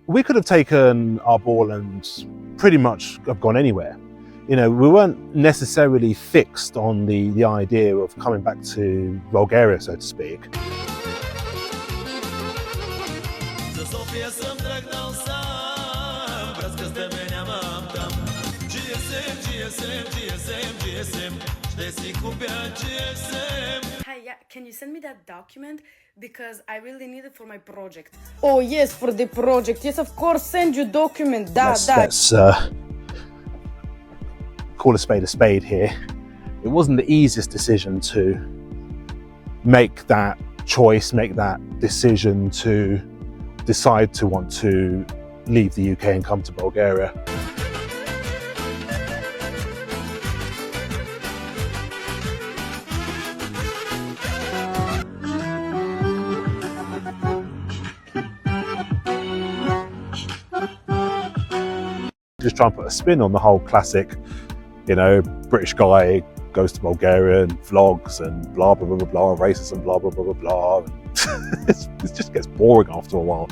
we could have taken our ball and pretty much have gone anywhere. You know, we weren't necessarily fixed on the idea of coming back to Bulgaria, so to speak. Hi, yeah, can you send me that document? Because I really need it for my project. Oh yes, for the project. Yes, of course, send you document. Let's call a spade here. It wasn't the easiest decision to make that choice, make that decision to decide to want to leave the UK and come to Bulgaria. Just try and put a spin on the whole classic, you know, British guy goes to Bulgaria and vlogs and blah blah blah blah blah, racism, blah blah blah blah blah. It just gets boring after a while.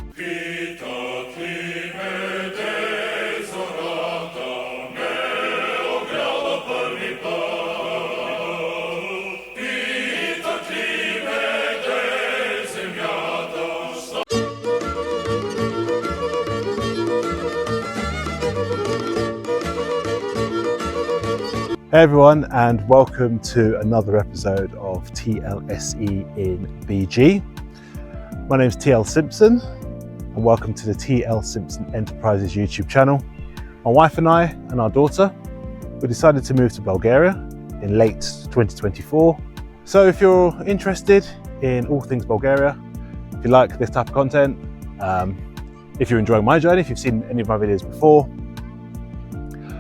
Hey everyone, and welcome to another episode of TLSE in BG. My name is TL Simpson, and welcome to the TL Simpson Enterprises YouTube channel. My wife and I and our daughter, we decided to move to Bulgaria in late 2024. So if you're interested in all things Bulgaria, if you like this type of content, if you're enjoying my journey, if you've seen any of my videos before,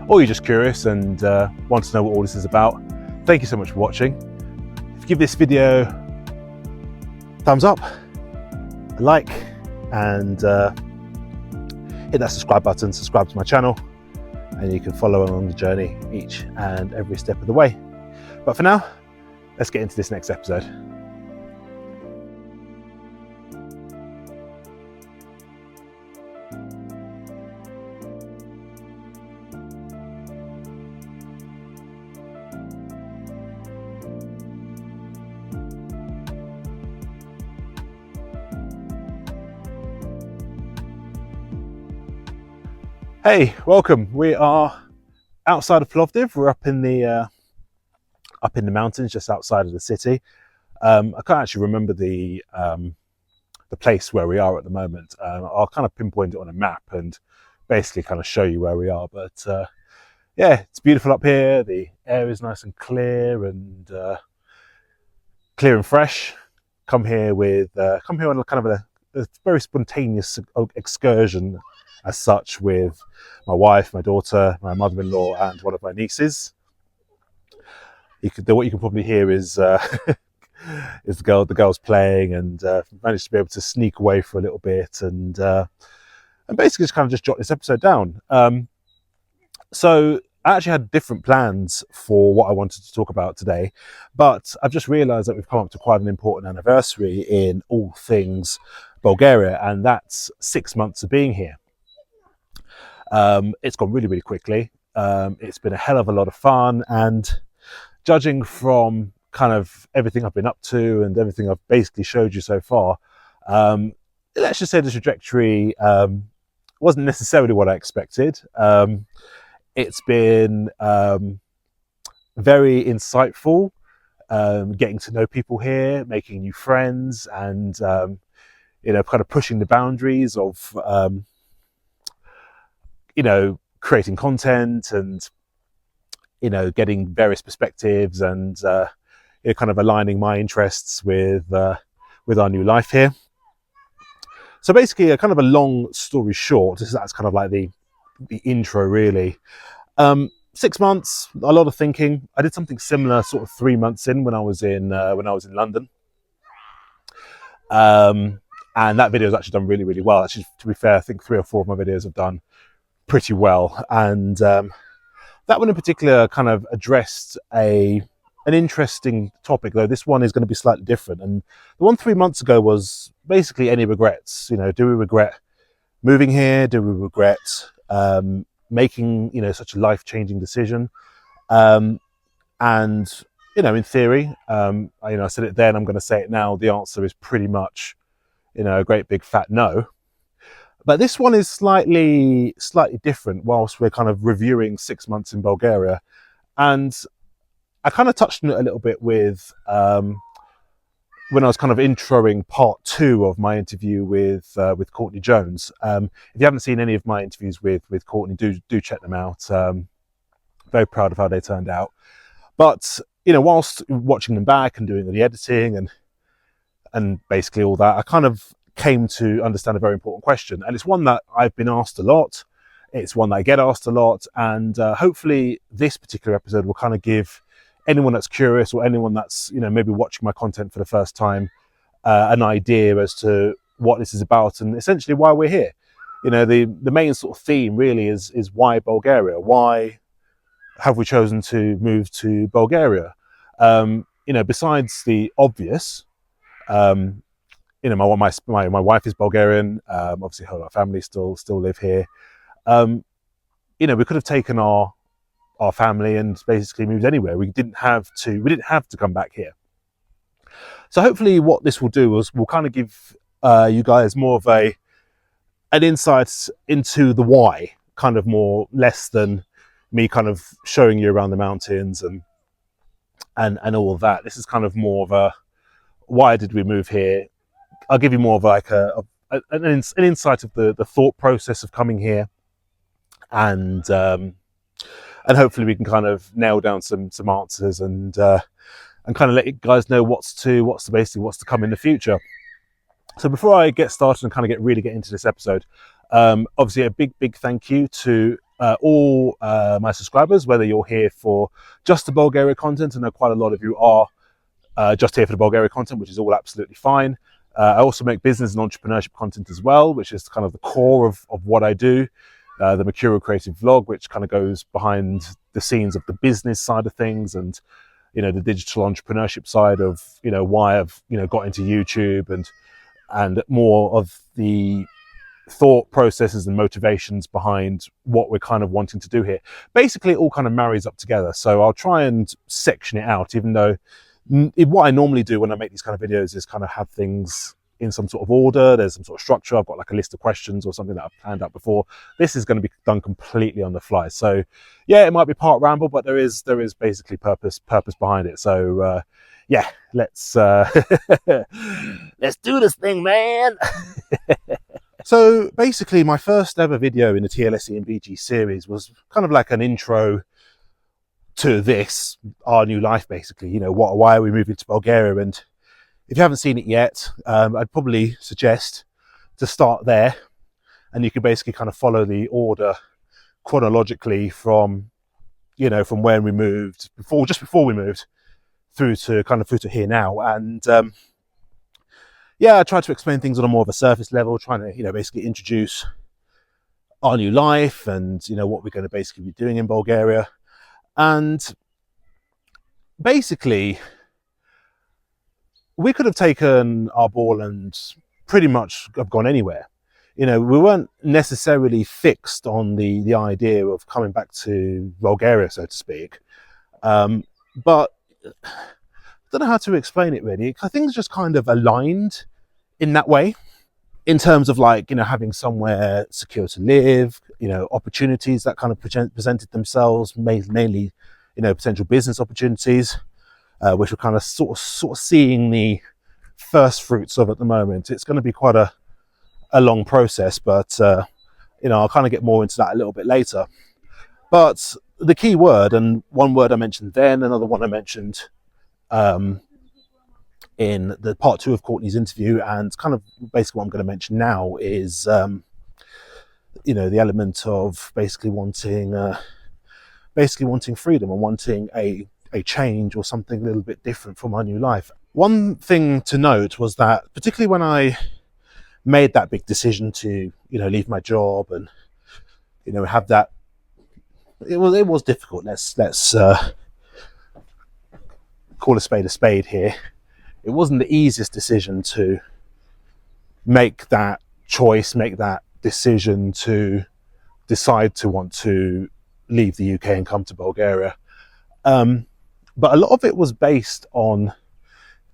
or you're just curious and want to know what all this is about, thank you so much for watching. If you give this video a thumbs up, a like, and hit that subscribe button, subscribe to my channel, and you can follow along the journey each and every step of the way. But for now, let's get into this next episode. Hey, welcome. We are outside of Plovdiv. We're up in the mountains, just outside of the city. I can't actually remember the place where we are at the moment. I'll kind of pinpoint it on a map and basically kind of show you where we are. But yeah, it's beautiful up here. The air is nice and clear and fresh. Come here on kind of a very spontaneous excursion, as such, with my wife, my daughter, my mother-in-law, and one of my nieces. What you can probably hear is the girls playing, and managed to be able to sneak away for a little bit and basically just kind of jot this episode down. So I actually had different plans for what I wanted to talk about today, but I've just realised that we've come up to quite an important anniversary in all things Bulgaria, and that's 6 months of being here. It's gone really, really quickly. It's been a hell of a lot of fun, and judging from kind of everything I've been up to and everything I've basically showed you so far, let's just say the trajectory wasn't necessarily what I expected. It's been very insightful, getting to know people here, making new friends, and you know, kind of pushing the boundaries of you know, creating content and, you know, getting various perspectives and, you know, kind of aligning my interests with our new life here. So basically, a kind of a long story short, that's kind of like the intro, really. 6 months, a lot of thinking. I did something similar sort of 3 months in when I was in London. And that video has actually done really, really well. Actually, to be fair, I think 3 or 4 of my videos have done pretty well, and that one in particular kind of addressed an interesting topic, though this one is going to be slightly different. And the one 3 months ago was basically any regrets. You know, do we regret moving here? Do we regret making, such a life-changing decision? And, in theory, I said it then, I'm going to say it now, the answer is pretty much, a great big fat no. But this one is slightly different whilst we're kind of reviewing 6 months in Bulgaria. And I kind of touched on it a little bit with when I was kind of introing part 2 of my interview with Courtney Jones. If you haven't seen any of my interviews with Courtney, do check them out. Very proud of how they turned out. But whilst watching them back and doing the editing and basically all that, I kind of came to understand a very important question, and it's one that I've been asked a lot. It's one that I get asked a lot, and hopefully this particular episode will kind of give anyone that's curious or anyone that's maybe watching my content for the first time an idea as to what this is about and essentially why we're here. The main sort of theme really is why Bulgaria? Why have we chosen to move to Bulgaria? Besides the obvious, my wife is Bulgarian. Obviously, her family still live here. We could have taken our family and basically moved anywhere. We didn't have to come back here. So hopefully, what this will do is we'll kind of give you guys more of an insight into the why, kind of less than me kind of showing you around the mountains and all of that. This is kind of more of a why did we move here? I'll give you more of like an insight of the thought process of coming here, and hopefully we can kind of nail down some answers and kind of let you guys know what's to come in the future. So before I get started and kind of get into this episode, obviously a big thank you to all my subscribers, whether you're here for just the Bulgaria content. I know quite a lot of you are just here for the Bulgaria content, which is all absolutely fine. I also make business and entrepreneurship content as well, which is kind of the core of what I do. The Mercurial Creative Vlog, which kind of goes behind the scenes of the business side of things and, the digital entrepreneurship side of, why I've, got into YouTube and more of the thought processes and motivations behind what we're kind of wanting to do here. Basically, it all kind of marries up together. So I'll try and section it out, even though what I normally do when I make these kind of videos is kind of have things in some sort of order. There's some sort of structure. I've got like a list of questions or something that I've planned out before. This is going to be done completely on the fly. So yeah, it might be part ramble, but there is basically purpose behind it. So yeah, let's let's do this thing, man. So basically my first ever video in the TLSE and BG series was kind of like an intro to this, our new life, basically. Why are we moving to Bulgaria? And if you haven't seen it yet, I'd probably suggest to start there, and you can basically kind of follow the order chronologically from when we moved, just before we moved, through to here now. And yeah, I tried to explain things on a more of a surface level, trying to basically introduce our new life and what we're going to basically be doing in Bulgaria. And basically, we could have taken our ball and pretty much have gone anywhere. We weren't necessarily fixed on the idea of coming back to Bulgaria, so to speak. But I don't know how to explain it really. Things just kind of aligned in that way, in terms of having somewhere secure to live, opportunities that kind of presented themselves, mainly, potential business opportunities, which we're kind of sort of seeing the first fruits of at the moment. It's going to be quite a long process, but I'll kind of get more into that a little bit later. But the key word, and one word I mentioned then, another one I mentioned in the part 2 of Courtney's interview, and kind of basically what I'm going to mention now is the element of basically wanting freedom and wanting a change or something a little bit different from our new life. One thing to note was that, particularly when I made that big decision to leave my job and have that, it was difficult. Let's call a spade here. It wasn't the easiest decision to make that choice, make that decision to decide to want to leave the UK and come to Bulgaria. But a lot of it was based on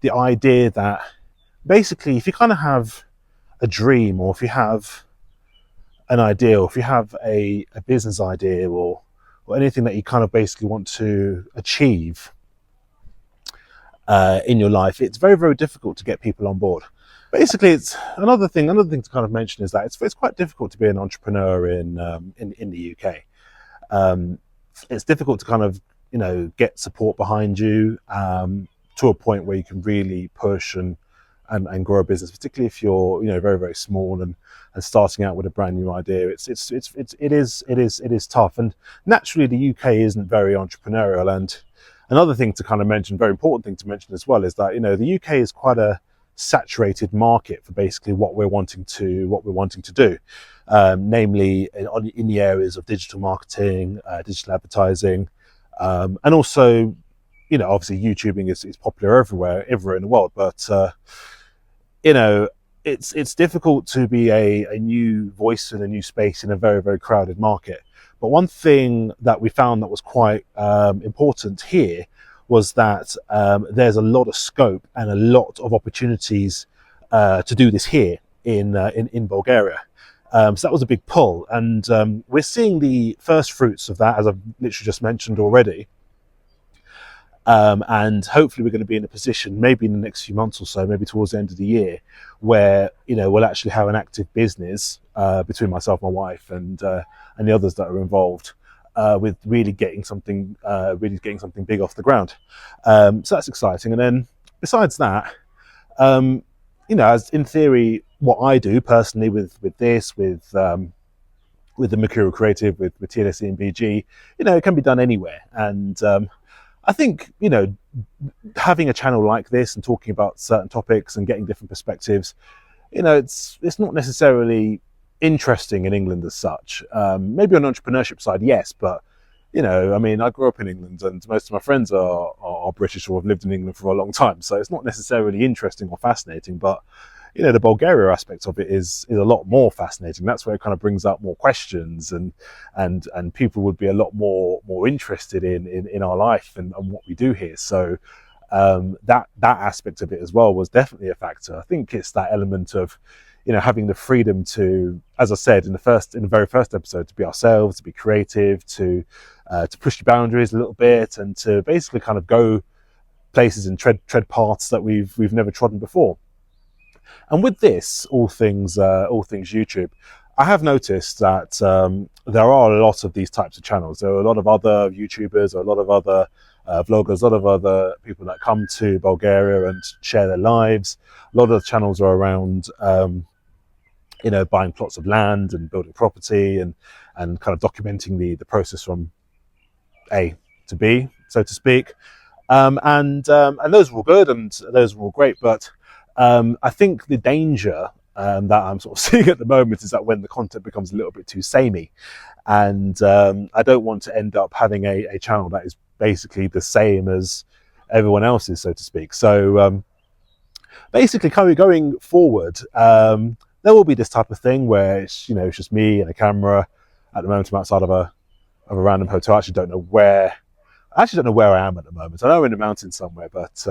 the idea that basically if you kind of have a dream, or if you have an idea, or if you have a business idea, or anything that you kind of basically want to achieve in your life, it's very, very difficult to get people on board. Basically, it's another thing to kind of mention is that it's quite difficult to be an entrepreneur in the UK. It's difficult to kind of, you know, get support behind you to a point where you can really push and grow a business, particularly if you're, you know, very, very small and starting out with a brand new idea. It is tough, and naturally the UK isn't very entrepreneurial. And another thing to kind of mention, very important thing to mention as well, is that, you know, the UK is quite a saturated market for basically what we're wanting to do, namely in the areas of digital marketing, digital advertising, and also, you know, obviously YouTubing is popular everywhere in the world, but you know, it's difficult to be a new voice in a new space in a very, very crowded market. But one thing that we found that was quite important here was that there's a lot of scope and a lot of opportunities to do this here in Bulgaria. So that was a big pull, and we're seeing the first fruits of that, as I've literally just mentioned already. And hopefully we're going to be in a position, maybe in the next few months or so, maybe towards the end of the year, where, you know, we'll actually have an active business between myself, my wife, and the others that are involved, with really getting something big off the ground. So that's exciting. And then besides that, you know, as in theory, what I do personally with the Mercurial Creative, with TLSE and BG, you know, it can be done anywhere. And I think, you know, having a channel like this and talking about certain topics and getting different perspectives, you know, it's not necessarily interesting in England as such. Maybe on the entrepreneurship side, yes, but, you know, I mean, I grew up in England and most of my friends are British or have lived in England for a long time, so it's not necessarily interesting or fascinating, but, you know, the Bulgaria aspect of it is a lot more fascinating. That's where it kind of brings up more questions, and people would be a lot more interested in our life and what we do here. So that aspect of it as well was definitely a factor. I think it's that element of, you know, having the freedom to, as I said in the very first episode, to be ourselves, to be creative, to push the boundaries a little bit, and to basically kind of go places and tread paths that we've never trodden before. And with this, all things YouTube, I have noticed that there are a lot of these types of channels. There are a lot of other YouTubers, a lot of other vloggers, a lot of other people that come to Bulgaria and share their lives. A lot of the channels are around, you know, buying plots of land and building property and kind of documenting the process from A to B, so to speak. And those were all good and those were all great, but I think the danger that I'm sort of seeing at the moment is that when the content becomes a little bit too samey, and I don't want to end up having a channel that is basically the same as everyone else's, so to speak. So basically, going forward, there will be this type of thing where it's, you know, it's just me and a camera. At the moment, I'm outside of a random hotel. I actually don't know where I am at the moment. I know I'm in the mountains somewhere, but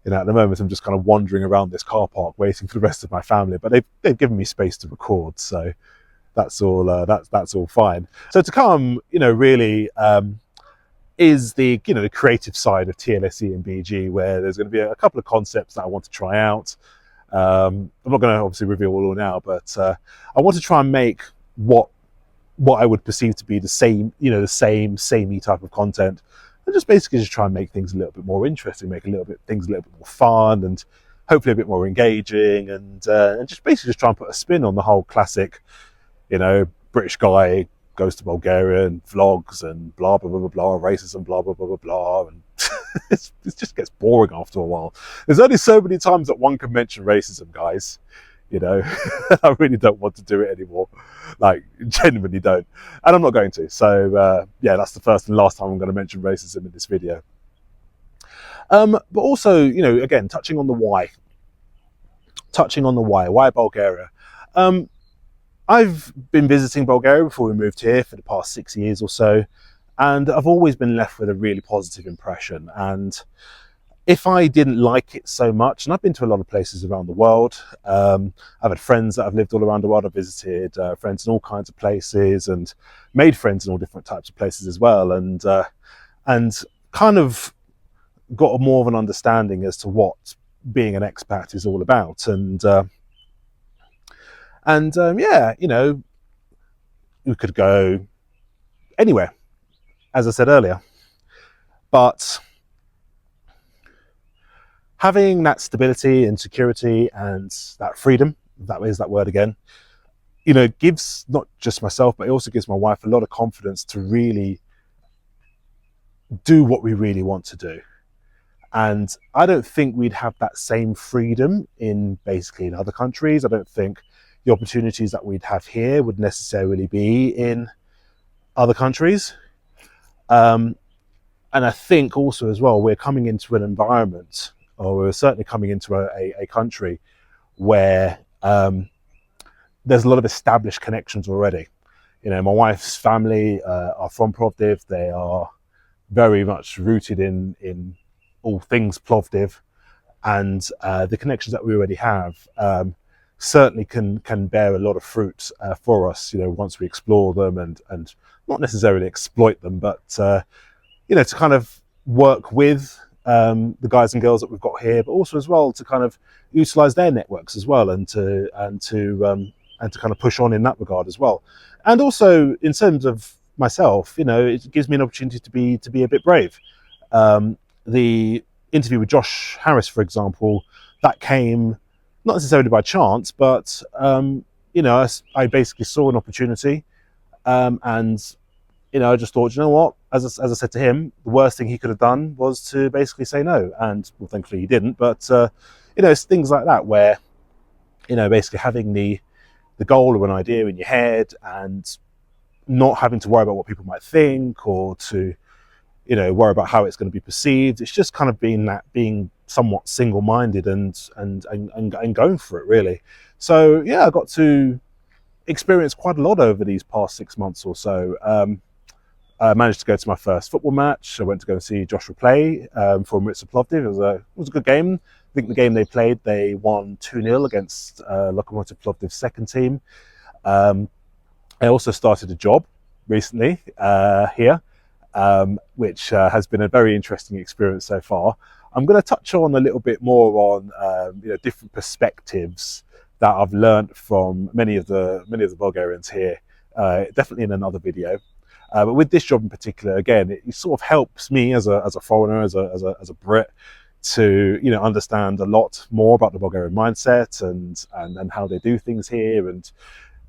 you know, at the moment I'm just kind of wandering around this car park waiting for the rest of my family. But they've given me space to record, so that's all that's all fine. So to come, you know, really is the, you know, the creative side of TLSE and BG, where there's going to be a couple of concepts that I want to try out. I'm not going to obviously reveal all now, but I want to try and make what I would perceive to be the same, you know, the samey type of content, and just basically just try and make things a little bit more interesting, make things a little bit more fun, and hopefully a bit more engaging, and just basically just try and put a spin on the whole classic, you know, British guy goes to Bulgaria and vlogs and blah blah blah blah blah, racism, blah blah blah blah blah, and it just gets boring after a while. There's only so many times that one can mention racism, guys. You know, I really don't want to do it anymore. Like, genuinely don't. And I'm not going to. So, yeah, that's the first and last time I'm going to mention racism in this video. But also, you know, again, touching on the why. Why Bulgaria? I've been visiting Bulgaria before we moved here for the past 6 years or so, and I've always been left with a really positive impression. And if I didn't like it so much, and I've been to a lot of places around the world, I've had friends that have lived all around the world. I've visited friends in all kinds of places and made friends in all different types of places as well, and kind of got more of an understanding as to what being an expat is all about. Yeah, you know, we could go anywhere, as I said earlier, but having that stability and security and that freedom, that is that word again, you know, gives not just myself, but it also gives my wife a lot of confidence to really do what we really want to do. And I don't think we'd have that same freedom in other countries. I don't think the opportunities that we'd have here would necessarily be in other countries. And I think also as well, we're coming into an environment, or we're certainly coming into a country where there's a lot of established connections already. You know, my wife's family are from Plovdiv. They are very much rooted in all things Plovdiv, and the connections that we already have certainly can bear a lot of fruit for us, you know, once we explore them and not necessarily exploit them, but you know, to kind of work with the guys and girls that we've got here, but also as well to kind of utilize their networks as well, and to kind of push on in that regard as well. And also in terms of myself, you know, it gives me an opportunity to be a bit brave. The interview with Josh Harris, for example, that came not necessarily by chance, but you know, I basically saw an opportunity, and you know, I just thought, you know what, as I said to him, the worst thing he could have done was to basically say no, and well, thankfully he didn't. But you know, it's things like that where, you know, basically having the goal or an idea in your head and not having to worry about what people might think, or to, you know, worry about how it's going to be perceived. It's just kind of being somewhat single-minded and going for it, really. So yeah, I got to experience quite a lot over these past 6 months or so. I managed to go to my first football match. I went to go and see Joshua play for Maritsa Plovdiv. It was a good game. I think the game they played, they won 2-0 against Lokomotiv Plovdiv's second team. I also started a job recently here, which has been a very interesting experience so far. I'm going to touch on a little bit more on you know, different perspectives that I've learned from many of the Bulgarians here, definitely in another video. But with this job in particular, again, it sort of helps me as a foreigner, as a Brit, to, you know, understand a lot more about the Bulgarian mindset and how they do things here, and,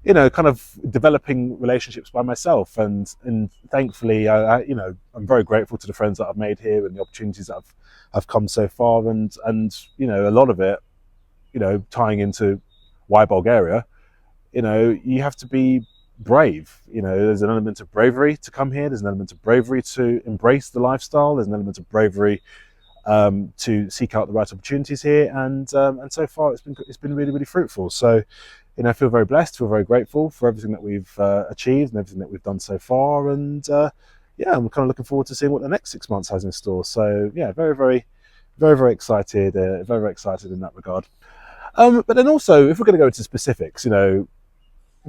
you know, kind of developing relationships by myself. And thankfully, I you know, I'm very grateful to the friends that I've made here and the opportunities that have come so far. And you know, a lot of it, you know, tying into why Bulgaria, you know, you have to be brave. You know, there's an element of bravery to come here. There's an element of bravery to embrace the lifestyle. There's an element of bravery to seek out the right opportunities here. And so far, it's been really, really fruitful. So, you know, I feel very blessed, feel very grateful for everything that we've achieved and everything that we've done so far. And yeah, I'm kind of looking forward to seeing what the next 6 months has in store. So yeah, very excited, very excited in that regard. But then also, if we're going to go into specifics, you know,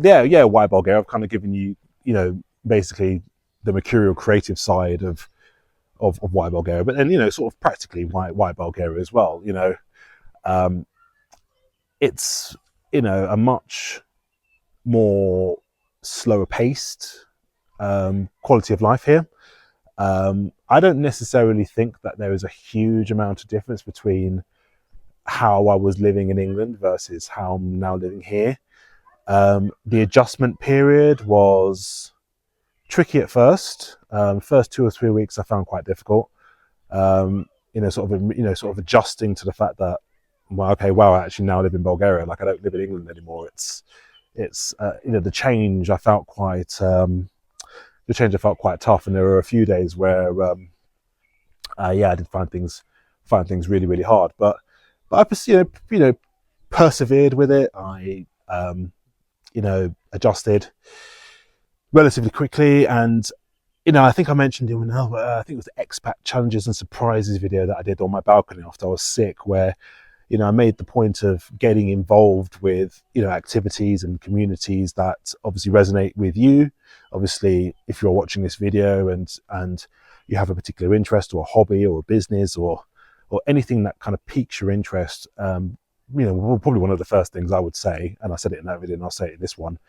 yeah, why Bulgaria? I've kind of given you, you know, basically the mercurial creative side of why Bulgaria, but then, you know, sort of practically why Bulgaria as well. You know, it's, you know, a much more slower paced quality of life here. I don't necessarily think that there is a huge amount of difference between how I was living in England versus how I'm now living here. The adjustment period was tricky at first. First 2 or 3 weeks I found quite difficult. You know, sort of adjusting to the fact that, well, okay, wow, I actually now live in Bulgaria. Like, I don't live in England anymore. It's you know, the change I felt quite tough, and there were a few days where yeah, I did find things really, really hard. But I you know, persevered with it. I adjusted relatively quickly. And I think I mentioned in I think it was the Expat challenges and surprises video that I did on my balcony after I was sick, where I made the point of getting involved with activities and communities that obviously resonate with you. Obviously, if you're watching this video and you have a particular interest or a hobby or a business or anything that kind of piques your interest, probably one of the first things I would say, and I said it in that video and I'll say it in this one,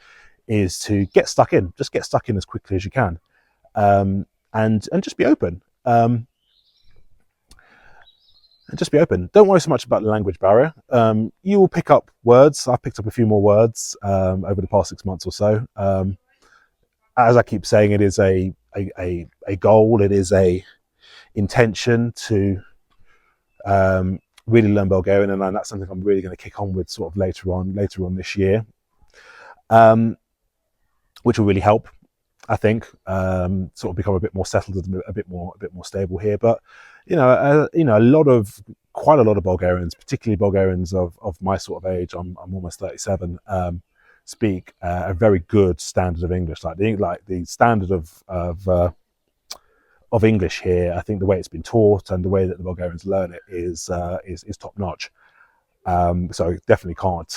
is to get stuck in. Just get stuck in as quickly as you can, and just be open. And just be open. Don't worry so much about the language barrier. You will pick up words. I've picked up a few more words over the past 6 months or so. As I keep saying, it is a goal. It is a intention to really learn Bulgarian, and that's something I'm really going to kick on with sort of later on this year, which will really help, I think, sort of become a bit more settled, a bit more stable here. But quite a lot of Bulgarians, particularly Bulgarians of my sort of age, I'm almost 37, speak a very good standard of English. Like the standard of English here, I think the way it's been taught and the way that the Bulgarians learn it is top notch. So definitely can't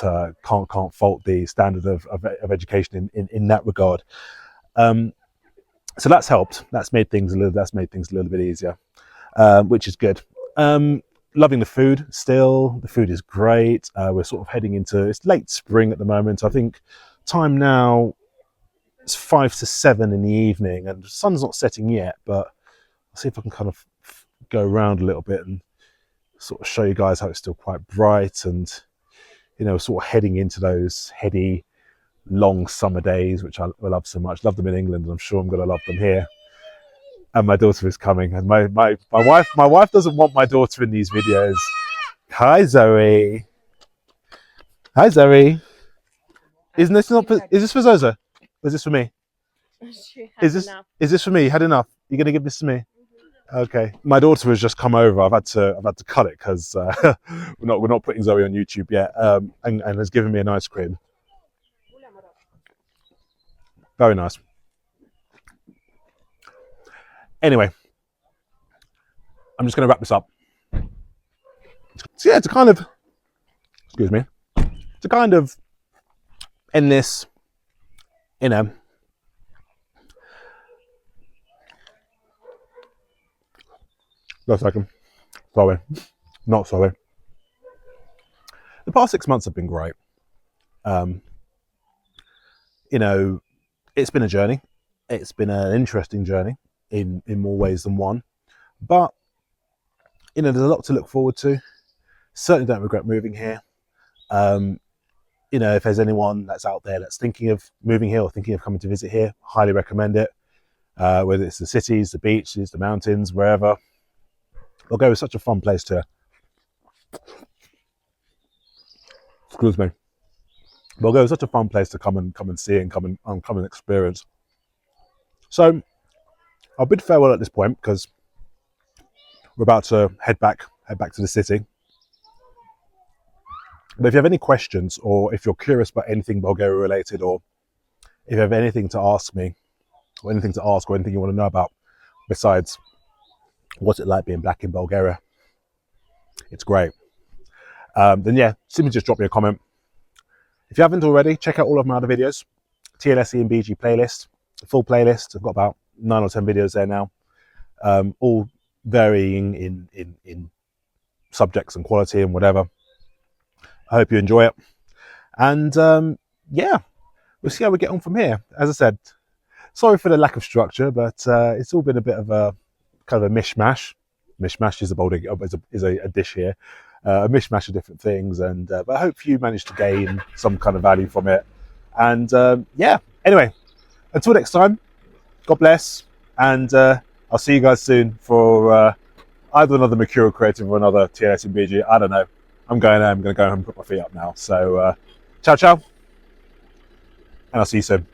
fault the standard of education in that regard. So that's helped. That's made things a little bit easier, which is good. Loving the food still. The food is great. We're sort of heading into, it's late spring at the moment. I think time now, it's 5 to 7 in the evening and the sun's not setting yet, but I'll see if I can kind of go around a little bit and sort of show you guys how it's still quite bright and, sort of heading into those heady, long summer days, which I love so much. Love them in England, and I'm sure I'm going to love them here. And my daughter is coming, and my wife doesn't want my daughter in these videos. Hi, Zoe. Hi, Zoe. Is this for Zoza? Or is this for me? Is this for me? You had enough? You're going to give this to me? Okay. My daughter has just come over. I've had to cut it because we're not putting Zoe on YouTube yet. And has given me an ice cream. Very nice. Anyway, I'm just going to wrap this up. So yeah, to kind of end this, Just a second. Sorry. Not sorry. The past 6 months have been great. It's been a journey. It's been an interesting journey in more ways than one. But, there's a lot to look forward to. Certainly don't regret moving here. If there's anyone that's out there that's thinking of moving here or thinking of coming to visit here, highly recommend it. Whether it's the cities, the beaches, the mountains, wherever. Bulgaria is such a fun place to... Excuse me. Bulgaria is such a fun place to come and see and come and experience. So I'll bid farewell at this point because we're about to head back to the city. But if you have any questions, or if you're curious about anything Bulgaria related, or if you have anything to ask me, or anything to ask, or anything you want to know about besides what's it like being black in Bulgaria, it's great. Then yeah, simply just drop me a comment. If you haven't already, check out all of my other videos. TLSE and BG playlist, the full playlist. I've got about 9 or 10 videos there now, all varying in subjects and quality and whatever. I hope you enjoy it. And yeah, we'll see how we get on from here. As I said, sorry for the lack of structure, but it's all been a bit of a kind of a mishmash. Mishmash is a dish here. A mishmash of different things, and but I hope you managed to gain some kind of value from it. And yeah, anyway, until next time, God bless, and I'll see you guys soon for either another Mercurial Creative or another TLSE and BG. I don't know. I'm going to go home and put my feet up now. So ciao, ciao, and I'll see you soon.